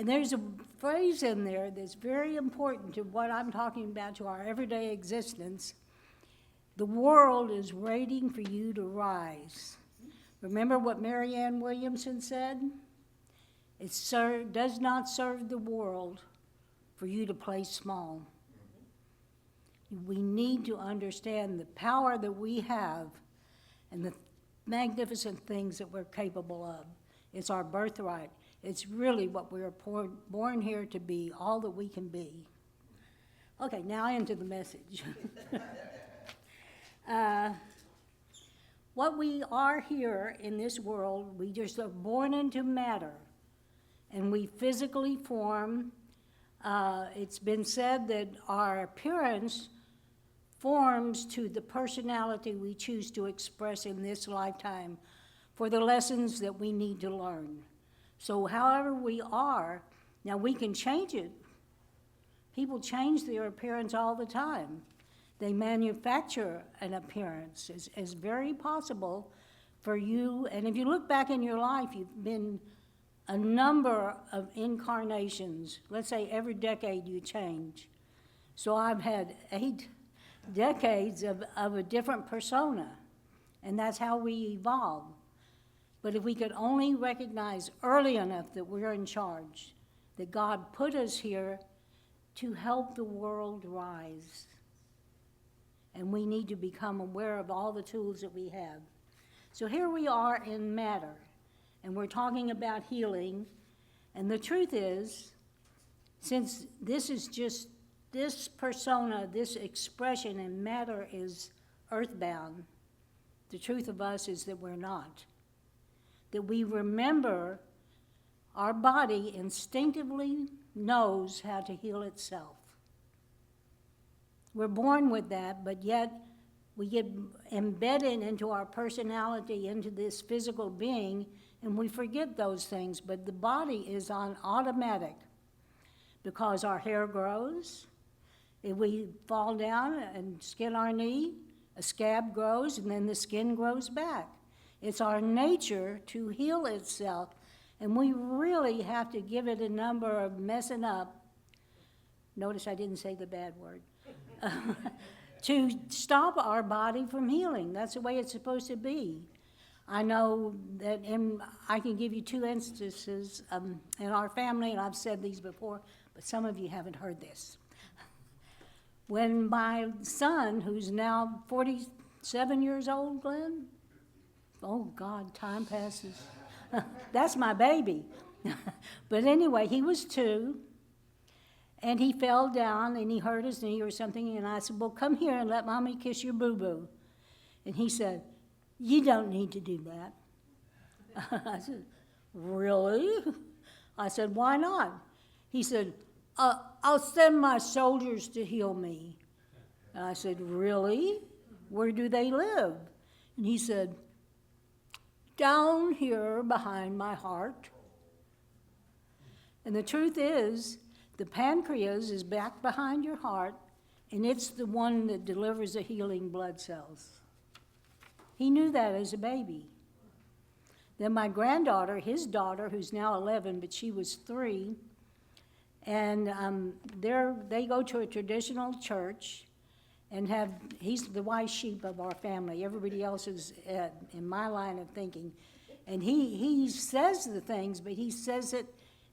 And there's a phrase in there that's very important to what I'm talking about, to our everyday existence. The world is waiting for you to rise. Remember what Marianne Williamson said? It does not serve the world for you to play small. We need to understand the power that we have and the magnificent things that we're capable of. It's our birthright. It's really what we are born here to be, all that we can be. Okay, now into the message. What we are here in this world, we just are born into matter, and we physically form. It's been said that our appearance forms to the personality we choose to express in this lifetime for the lessons that we need to learn. So however we are, now we can change it. People change their appearance all the time. They manufacture an appearance. It's very possible for you, and if you look back in your life, you've been a number of incarnations. Let's say every decade you change. So I've had 8 decades of a different persona, and that's how we evolve. But if we could only recognize early enough that we're in charge, that God put us here to help the world rise. And we need to become aware of all the tools that we have. So here we are in matter, and we're talking about healing. And the truth is, since this is just this persona, this expression in matter is earthbound, the truth of us is that we're not. That we remember our body instinctively knows how to heal itself. We're born with that, but yet we get embedded into our personality, into this physical being, and we forget those things. But the body is on automatic because our hair grows. If we fall down and skin our knee, a scab grows, and then the skin grows back. It's our nature to heal itself, and we really have to give it a number of messing up. Notice I didn't say the bad word. To stop our body from healing. That's the way it's supposed to be. I know that I can give you 2 instances in our family, and I've said these before, but some of you haven't heard this. When my son, who's now 47 years old, Glenn, oh God, time passes. That's my baby. But anyway, he was 2. And he fell down and he hurt his knee or something. And I said, well, come here and let Mommy kiss your boo-boo. And he said, you don't need to do that. I said, really? I said, why not? He said, I'll send my soldiers to heal me. And I said, really? Where do they live? And he said, down here behind my heart. And the truth is, the pancreas is back behind your heart, and it's the one that delivers the healing blood cells. He knew that as a baby. Then my granddaughter, his daughter, who's now 11, but she was 3, and they go to a traditional church and he's the white sheep of our family. Everybody else is in my line of thinking. And he says the things, but he says it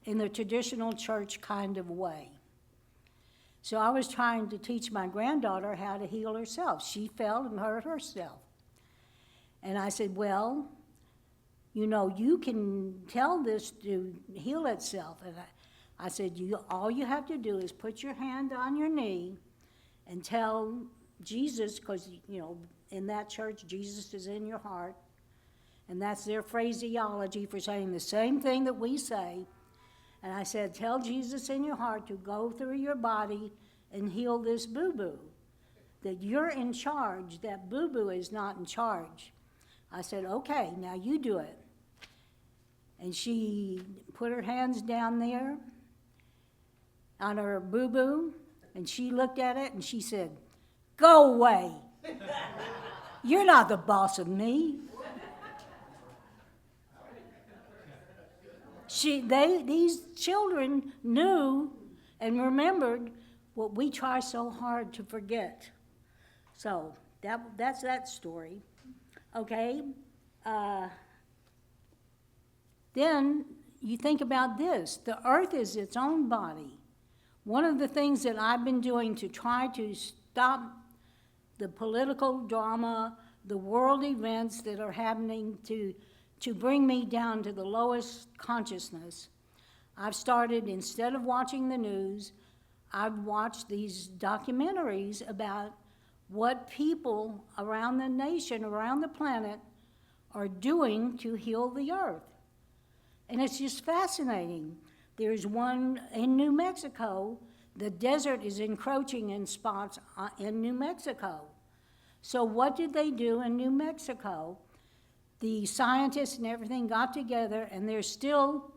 in the traditional church kind of way. So I was trying to teach my granddaughter how to heal herself. She fell and hurt herself. And I said, well, you can tell this to heal itself. And I said, all you have to do is put your hand on your knee and tell Jesus, because, in that church, Jesus is in your heart. And that's their phraseology for saying the same thing that we say. And I said, tell Jesus in your heart to go through your body and heal this boo-boo. That you're in charge, that boo-boo is not in charge. I said, okay, now you do it. And she put her hands down there on her boo-boo, and she looked at it and she said, go away. You're not the boss of me. These children knew and remembered what we try so hard to forget. So that's that story. Okay. Then you think about this. The earth is its own body. One of the things that I've been doing to try to stop the political drama, the world events that are happening to bring me down to the lowest consciousness, I've started, instead of watching the news, I've watched these documentaries about what people around the nation, around the planet, are doing to heal the earth. And it's just fascinating. There's one in New Mexico. The desert is encroaching in spots in New Mexico. So what did they do in New Mexico? The scientists and everything got together, and they're still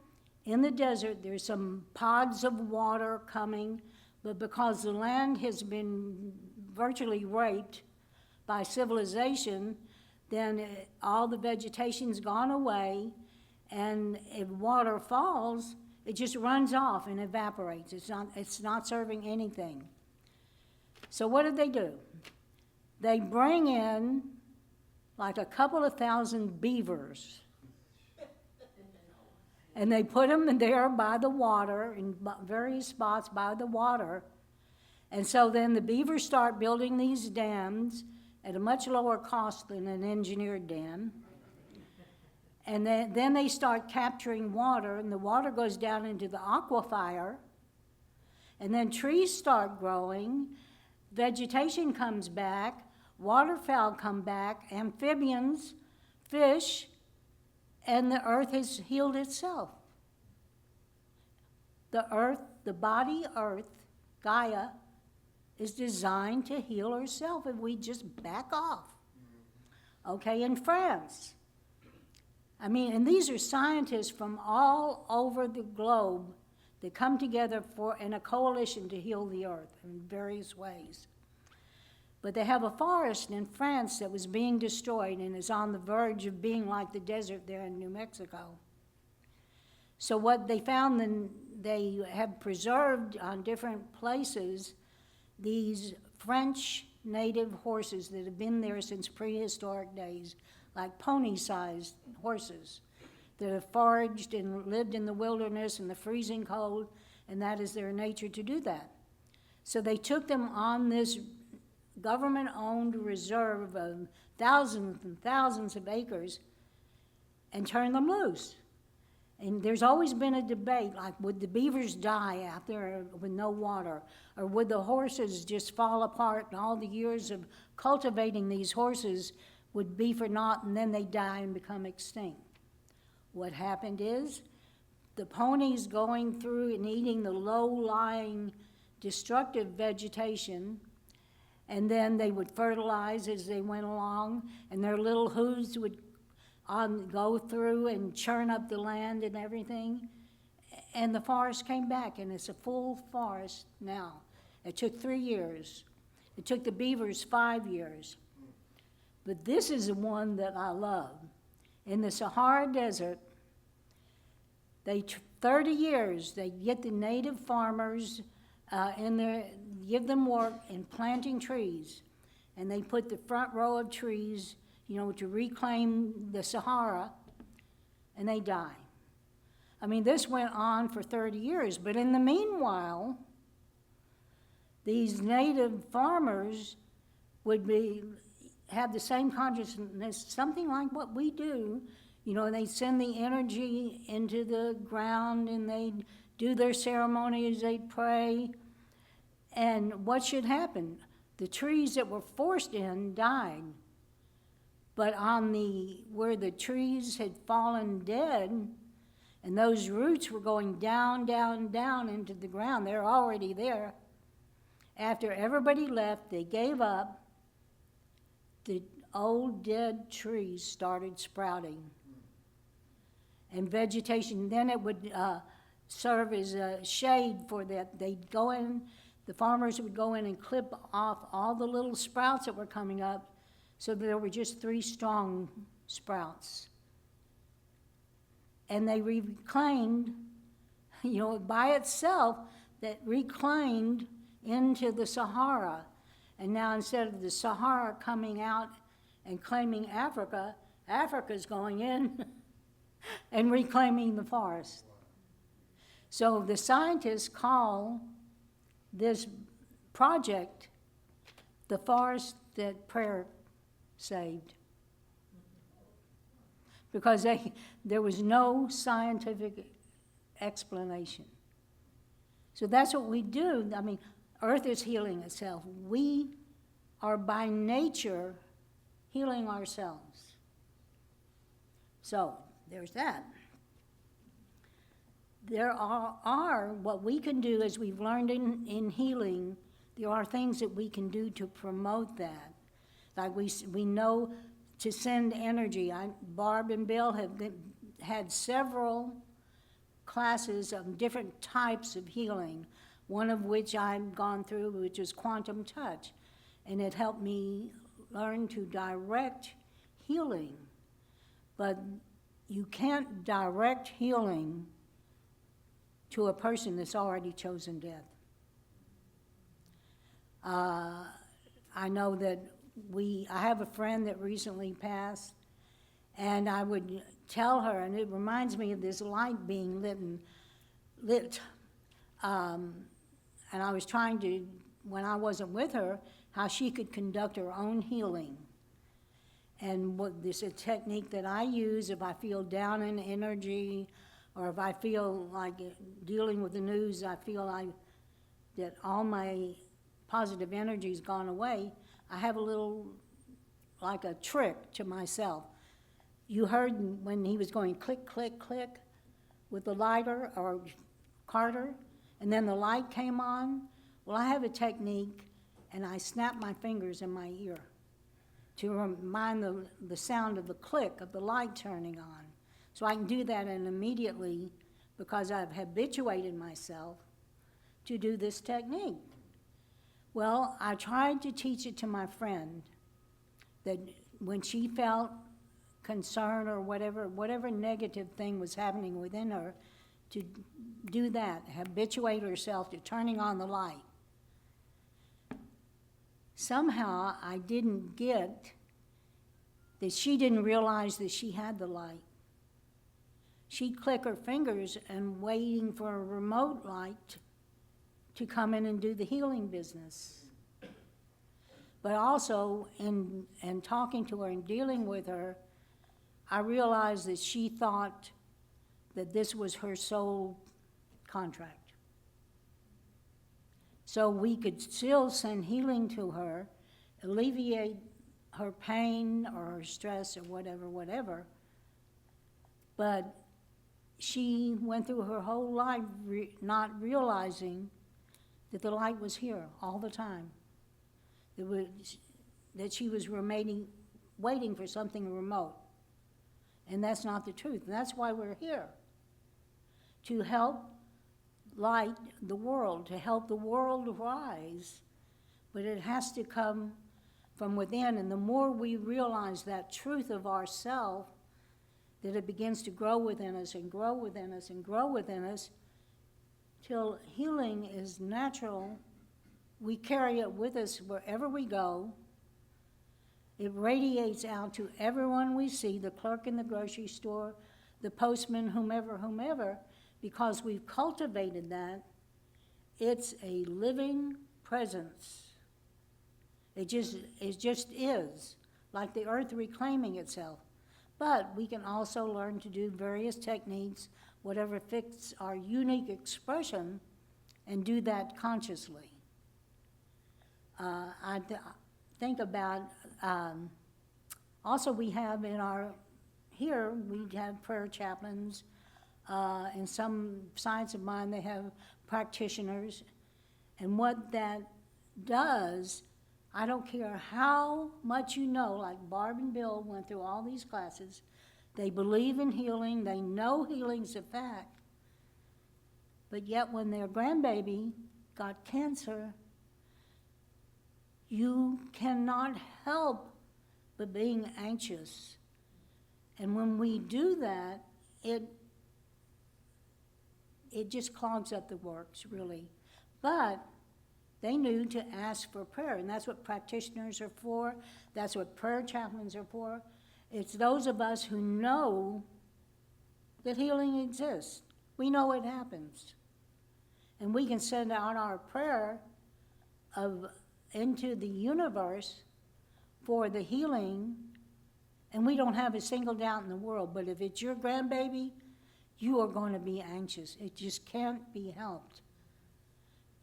in the desert. There's some pods of water coming, but because the land has been virtually raped by civilization, then all the vegetation's gone away, and if water falls, it just runs off and evaporates. It's not serving anything. So what did they do? They bring in like a couple of thousand beavers, and they put them there by the water, in various spots by the water. And so then the beavers start building these dams at a much lower cost than an engineered dam. And then they start capturing water, and the water goes down into the aquifer. And then trees start growing, vegetation comes back, waterfowl come back, amphibians, fish, and the earth has healed itself. The earth, the body earth, Gaia, is designed to heal herself if we just back off. Okay, in France. I mean, and these are scientists from all over the globe that come together in a coalition to heal the earth in various ways. But they have a forest in France that was being destroyed and is on the verge of being like the desert there in New Mexico. So what they found, then they have preserved on different places these French native horses that have been there since prehistoric days, like pony-sized horses that have foraged and lived in the wilderness in the freezing cold, and that is their nature to do that. So they took them on this government-owned reserve of thousands and thousands of acres and turned them loose. And there's always been a debate, like, would the beavers die out there with no water? Or would the horses just fall apart, and all the years of cultivating these horses would be for naught, and then they die and become extinct? What happened is the ponies going through and eating the low-lying destructive vegetation, and then they would fertilize as they went along, and their little hooves would go through and churn up the land and everything, and the forest came back, and it's a full forest now. It took 3 years. It took the beavers 5 years. But this is the one that I love. In the Sahara Desert, 30 years, they get the native farmers in there, give them work in planting trees, and they put the front row of trees, to reclaim the Sahara, and they die. I mean, this went on for 30 years, but in the meanwhile, these native farmers would have the same consciousness, something like what we do. They send the energy into the ground, and they do their ceremonies, they pray. And what should happen? The trees that were forced in died. But where the trees had fallen dead, and those roots were going down, down, down into the ground, they're already there. After everybody left, they gave up. The old dead trees started sprouting. And vegetation, then it would serve as a shade for that. They'd go in, the farmers would go in and clip off all the little sprouts that were coming up, so there were just 3 strong sprouts. and they reclaimed, by itself, that reclaimed into the Sahara. And now instead of the Sahara coming out and claiming Africa, Africa's going in and reclaiming the forest. So the scientists call this project the forest that prayer saved. Because there was no scientific explanation. So that's what we do. I mean, Earth is healing itself. We are by nature healing ourselves. So there's that. There are what we can do, as we've learned in healing, there are things that we can do to promote that. Like we know to send energy. Barb and Bill have had several classes of different types of healing, one of which I've gone through, which is quantum touch. And it helped me learn to direct healing. But you can't direct healing to a person that's already chosen death. I know that I have a friend that recently passed, and I would tell her, and it reminds me of this light being lit. And I was trying to, when I wasn't with her, how she could conduct her own healing. And this is a technique that I use if I feel down in energy, or if I feel like dealing with the news, I feel that all my positive energy's gone away. I have a little, like a trick to myself. You heard when he was going click, click, click with the lighter or Carter, and then the light came on. Well, I have a technique, and I snap my fingers in my ear to remind the sound of the click of the light turning on. So I can do that, and immediately, because I've habituated myself to do this technique. Well, I tried to teach it to my friend, that when she felt concern or whatever negative thing was happening within her, to do that, habituate herself to turning on the light. Somehow I didn't get that she didn't realize that she had the light. She'd click her fingers and waiting for a remote light to come in and do the healing business. But also, in talking to her and dealing with her, I realized that she thought that this was her soul contract. So we could still send healing to her, alleviate her pain or her stress or whatever, but she went through her whole life not realizing that the light was here all the time. That she was waiting for something remote. And that's not the truth. And that's why we're here. To help light the world, to help the world rise. But it has to come from within. And the more we realize that truth of ourself, that it begins to grow within us and grow within us and grow within us, till healing is natural. We carry it with us wherever we go. It radiates out to everyone we see, the clerk in the grocery store, the postman, whomever, because we've cultivated that. It's a living presence. It just is, like the earth reclaiming itself. But we can also learn to do various techniques, whatever fits our unique expression, and do that consciously. I think about, also we have here we have prayer chaplains. In some science of mind, they have practitioners. And what that does, I don't care how much you know, like Barb and Bill went through all these classes, they believe in healing, they know healing's a fact, but yet when their grandbaby got cancer, you cannot help but being anxious. And when we do that, it it just clogs up the works, really. But they knew to ask for prayer, and that's what practitioners are for. That's what prayer chaplains are for. It's those of us who know that healing exists. We know it happens. And we can send out our prayer into the universe for the healing, and we don't have a single doubt in the world. But if it's your grandbaby, you are going to be anxious. It just can't be helped.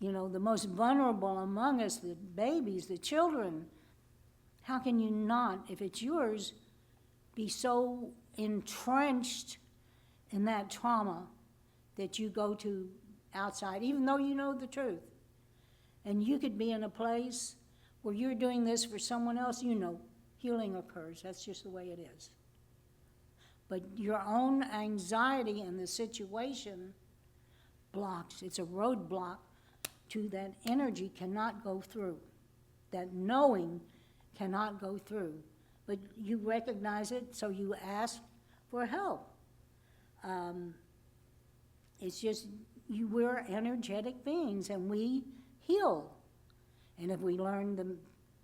You know, the most vulnerable among us, the babies, the children, how can you not, if it's yours, be so entrenched in that trauma that you go to outside, even though you know the truth? And you could be in a place where you're doing this for someone else, you know, healing occurs. That's just the way it is. But your own anxiety in the situation blocks. It's a roadblock to that energy cannot go through. That knowing cannot go through. But you recognize it, so you ask for help. It's just, we're energetic beings, and we heal. And if we learn the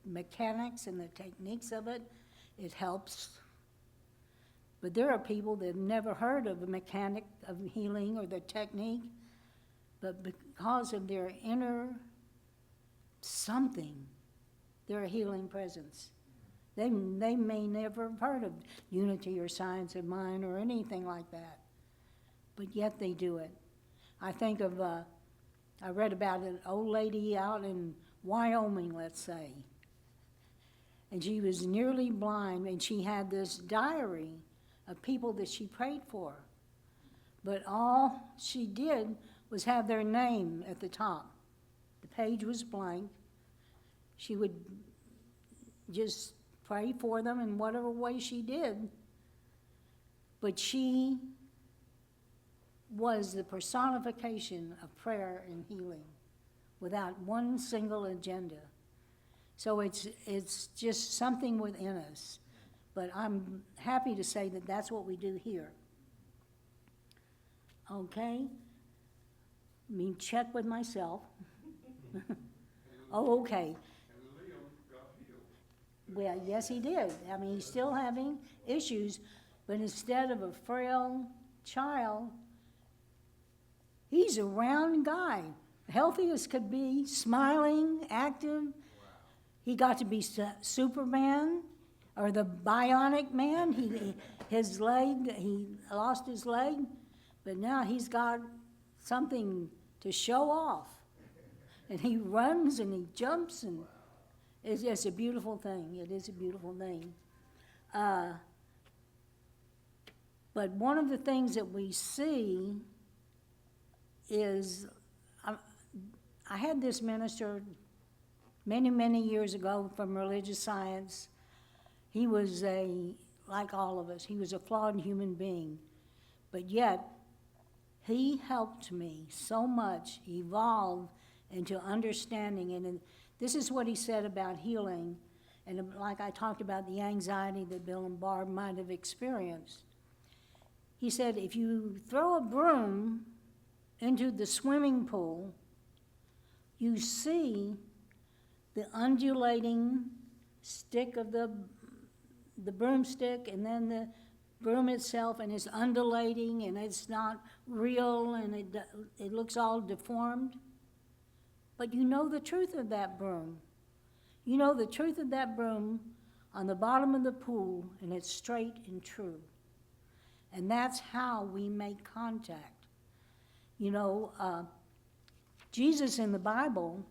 mechanics and the techniques of it, it helps. But there are people that have never heard of the mechanic of healing or the technique, but because of their inner something, their healing presence, they may never have heard of unity or science of mind or anything like that, but yet they do it. I think of, I read about an old lady out in Wyoming, let's say, and she was nearly blind, and she had this diary of people that she prayed for. But all she did was have their name at the top. The page was blank. She would just pray for them in whatever way she did. But she was the personification of prayer and healing without one single agenda. So it's just something within us. But I'm happy to say that that's what we do here. Okay? I mean, check with myself. Oh, okay. And Leon got healed. Well, yes, he did. I mean, he's still having issues, but instead of a frail child, he's a round guy, healthy as could be, smiling, active. Wow. He got to be Superman or the Bionic Man. His leg, he lost his leg, but now he's got something to show off. And he runs and he jumps, and it's a beautiful thing. It is a beautiful thing. But one of the things that we see is, I had this minister many, many years ago from religious science. He was like all of us, he was a flawed human being. But yet, he helped me so much evolve into understanding. And this is what he said about healing. And like I talked about the anxiety that Bill and Barb might have experienced. He said, if you throw a broom into the swimming pool, you see the undulating stick of the broomstick, and then the broom itself, and it's undulating, and it's not real, and it looks all deformed. But you know the truth of that broom. You know the truth of that broom on the bottom of the pool, and it's straight and true. And that's how we make contact. You know, Jesus in the Bible,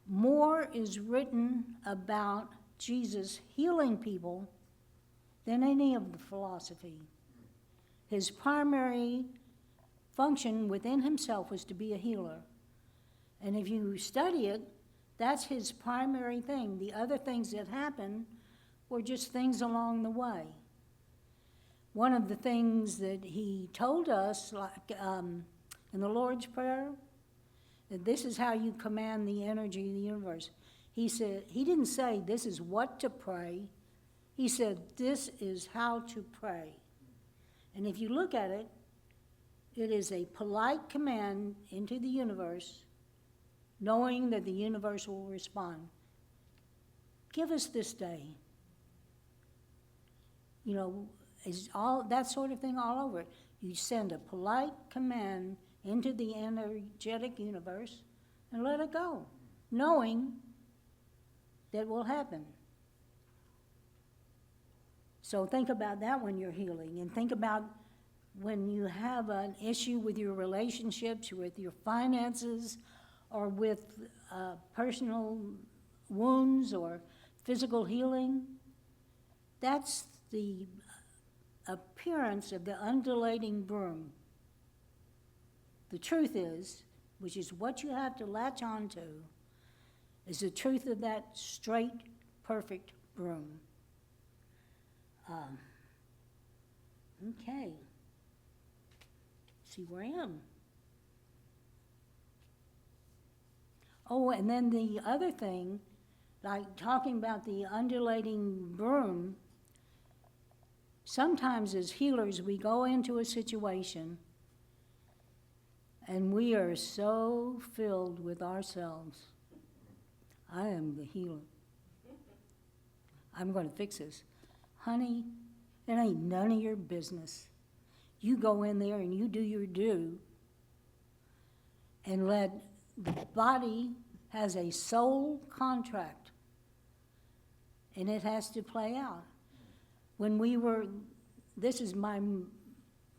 more is written about Jesus healing people than any of the philosophy. His primary function within himself was to be a healer. And if you study it, that's his primary thing. The other things that happened were just things along the way. One of the things that he told us, like in the Lord's Prayer, that this is how you command the energy of the universe. He said, he didn't say this is what to pray. He said this is how to pray. And if you look at it, It is a polite command into the universe, knowing that the universe will respond. Give us this day. You know, is all that sort of thing all over it. You send a polite command into the energetic universe and let it go, knowing that will happen. So think about that when you're healing, and think about when you have an issue with your relationships, with your finances, or with personal wounds or physical healing. That's the appearance of the undulating broom. The truth is, which is what you have to latch on to, is the truth of that straight, perfect broom. Okay. See where I am. Oh, and then the other thing, like talking about the undulating broom, sometimes as healers we go into a situation and we are so filled with ourselves. I am the healer. I'm going to fix this. Honey, it ain't none of your business. You go in there and you do your due and let the body has a soul contract and it has to play out. When we were, this is my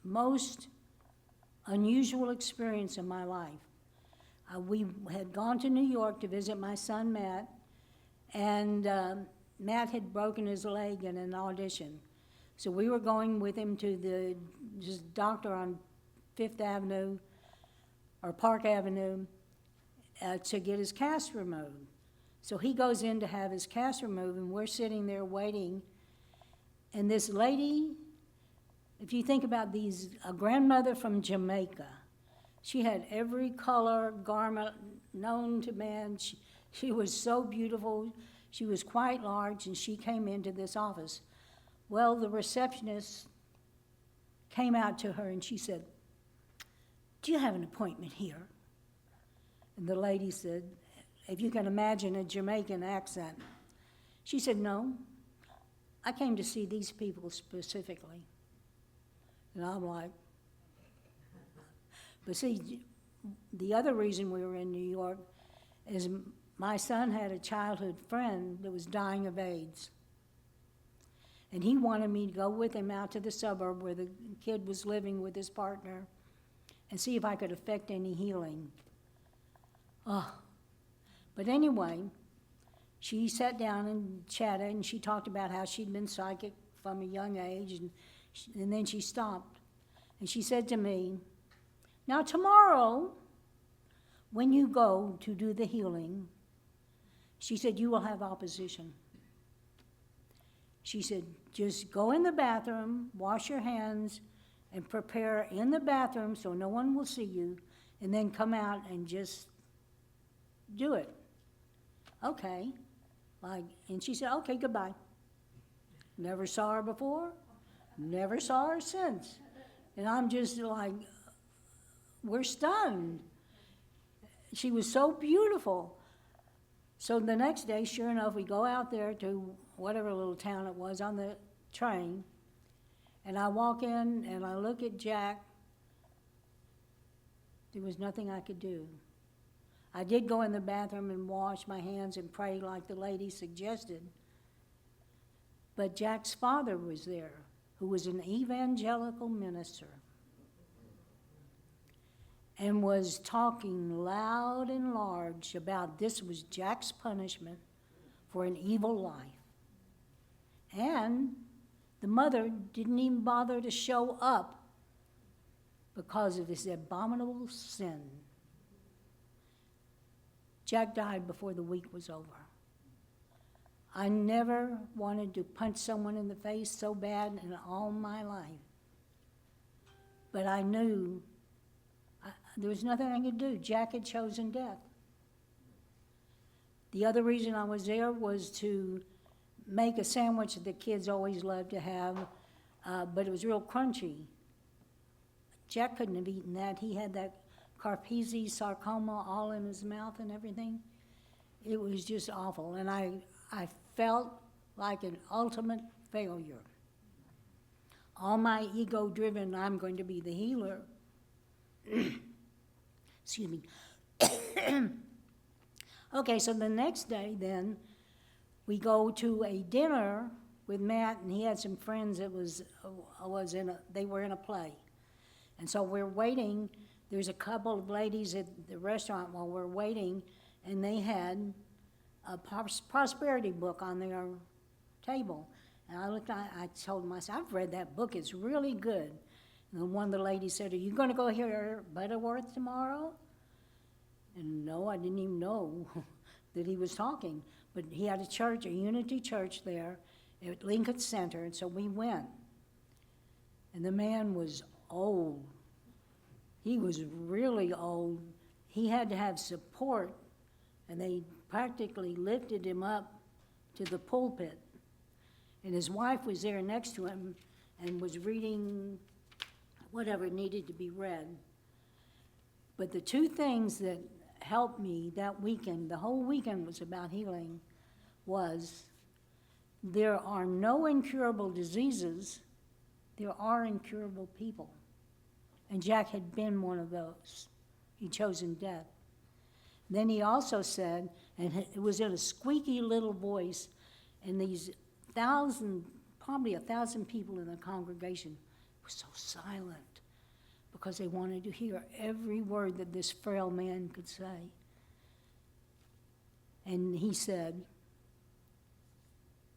most unusual experience in my life. We had gone to New York to visit my son Matt, and Matt had broken his leg in an audition. So we were going with him to the doctor on Fifth Avenue, or Park Avenue, to get his cast removed. So he goes in to have his cast removed, and we're sitting there waiting. And this lady, if you think about these, a grandmother from Jamaica, she had every color garment known to man. She was so beautiful. She was quite large, and she came into this office. Well, the receptionist came out to her, and she said, "Do you have an appointment here?" And the lady said, if you can imagine a Jamaican accent, she said, "No, I came to see these people specifically." And I'm like, but see, the other reason we were in New York is my son had a childhood friend that was dying of AIDS. And he wanted me to go with him out to the suburb where the kid was living with his partner and see if I could effect any healing. Oh. But anyway, she sat down and chatted, and she talked about how she'd been psychic from a young age, and then she stopped. And she said to me, "Now tomorrow, when you go to do the healing," she said, "you will have opposition." She said, "Just go in the bathroom, wash your hands, and prepare in the bathroom so no one will see you, and then come out and just do it." Okay. And she said, "Okay, goodbye." Never saw her before, never saw her since. And I'm just like, we're stunned. She was so beautiful. So the next day, sure enough, we go out there to whatever little town it was on the train, and I walk in and I look at Jack. There was nothing I could do. I did go in the bathroom and wash my hands and pray like the lady suggested. But Jack's father was there, who was an evangelical minister, and was talking loud and large about this was Jack's punishment for an evil life. And the mother didn't even bother to show up because of his abominable sin. Jack died before the week was over. I never wanted to punch someone in the face so bad in all my life. But I knew there was nothing I could do. Jack had chosen death. The other reason I was there was to make a sandwich that the kids always loved to have, but it was real crunchy. Jack couldn't have eaten that. He had that Kaposi sarcoma all in his mouth and everything. It was just awful, and I felt like an ultimate failure. All my ego-driven, I'm going to be the healer. Excuse me. Okay, so the next day then, we go to a dinner with Matt, and he had some friends that they were in a play. And so we're waiting. There's a couple of ladies at the restaurant while we're waiting, and they had a prosperity book on their table. And I told them, I said, I've read that book, it's really good. And then one of the ladies said, are you going to go hear Butterworth tomorrow? And no, I didn't even know that he was talking. But he had a church, a Unity church there at Lincoln Center, and so we went. And the man was old. He was really old. He had to have support, and they practically lifted him up to the pulpit. And his wife was there next to him and was reading whatever needed to be read. But the two things that helped me that weekend, the whole weekend was about healing, was there are no incurable diseases, there are incurable people. And Jack had been one of those. He'd chosen death. Then he also said, and it was in a squeaky little voice, and these probably 1,000 people in the congregation were so silent because they wanted to hear every word that this frail man could say. And he said,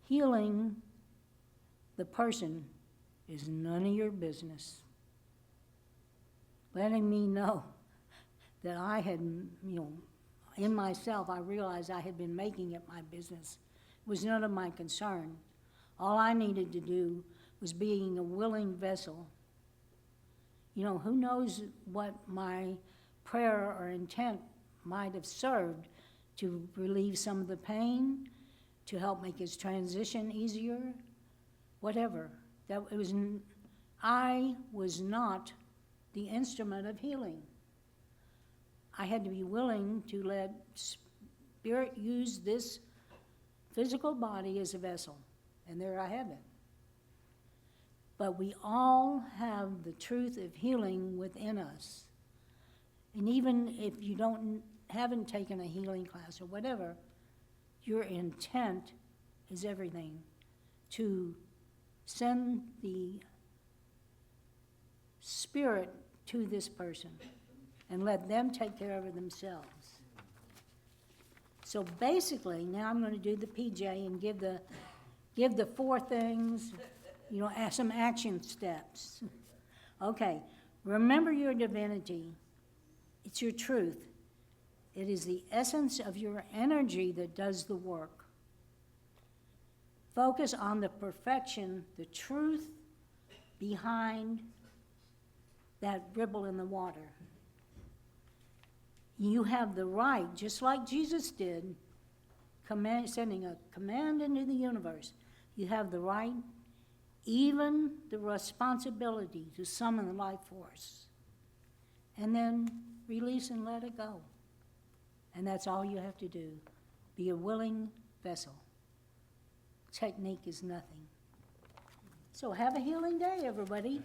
healing the person is none of your business. Letting me know that I had, in myself, I realized I had been making it my business. It was none of my concern. All I needed to do was being a willing vessel. Who knows what my prayer or intent might have served to relieve some of the pain, to help make his transition easier, whatever. I was not the instrument of healing. I had to be willing to let Spirit use this physical body as a vessel, and there I have it. But we all have the truth of healing within us. And even if you haven't taken a healing class or whatever, your intent is everything. To send the Spirit to this person and let them take care of it themselves. So basically, now I'm going to do the PJ and give the 4 things, some action steps. Okay, remember your divinity. It's your truth. It is the essence of your energy that does the work. Focus on the perfection, the truth behind that ripple in the water. You have the right, just like Jesus did, sending a command into the universe. You have the right, even the responsibility to summon the life force. And then release and let it go. And that's all you have to do. Be a willing vessel. Technique is nothing. So have a healing day, everybody.